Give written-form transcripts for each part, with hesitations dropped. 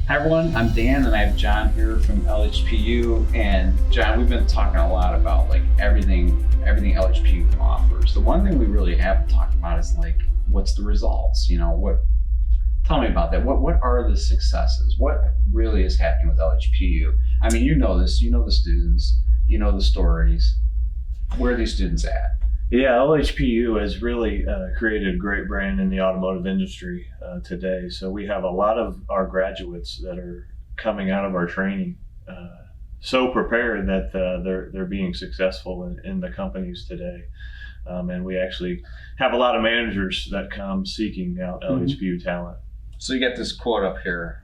Hi everyone, I'm Dan and I have John here from LHPU. And John, we've been talking a lot about like everything LHPU offers. The one thing we really haven't talked about is like, what's the results? Tell me about that. What are the successes? What really is happening with LHPU? I mean, you know this, you know the students, you know the stories. Where are these students at? Yeah, LHPU has really created a great brand in the automotive industry today. So we have a lot of our graduates that are coming out of our training so prepared that they're being successful in the companies today. And we actually have a lot of managers that come seeking out LHPU talent. So you get this quote up here.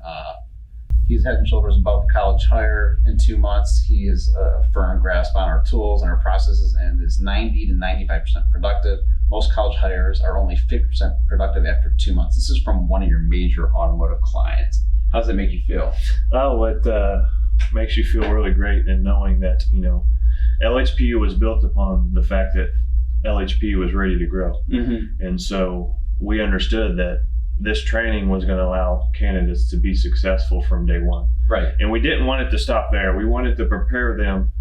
He's head and shoulders above a college hire. In 2 months, he has a firm grasp on our tools and our processes and is 90 to 95% productive. Most college hires are only 50% productive after 2 months. This is from one of your major automotive clients. How does that make you feel? Oh, it makes you feel really great in knowing that, LHPU was built upon the fact that LHPU was ready to grow. And so we understood that this training was going to allow candidates to be successful from day one. Right. And we didn't want it to stop there. We wanted to prepare them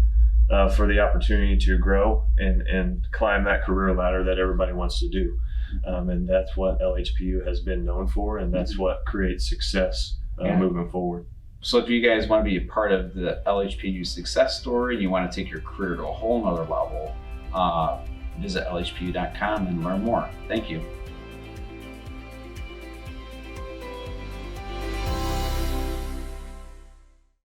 for the opportunity to grow and climb that career ladder that everybody wants to do. And that's what LHPU has been known for, and that's what creates success moving forward. So if you guys want to be a part of the LHPU success story, you want to take your career to a whole nother level, visit lhpu.com and learn more. Thank you.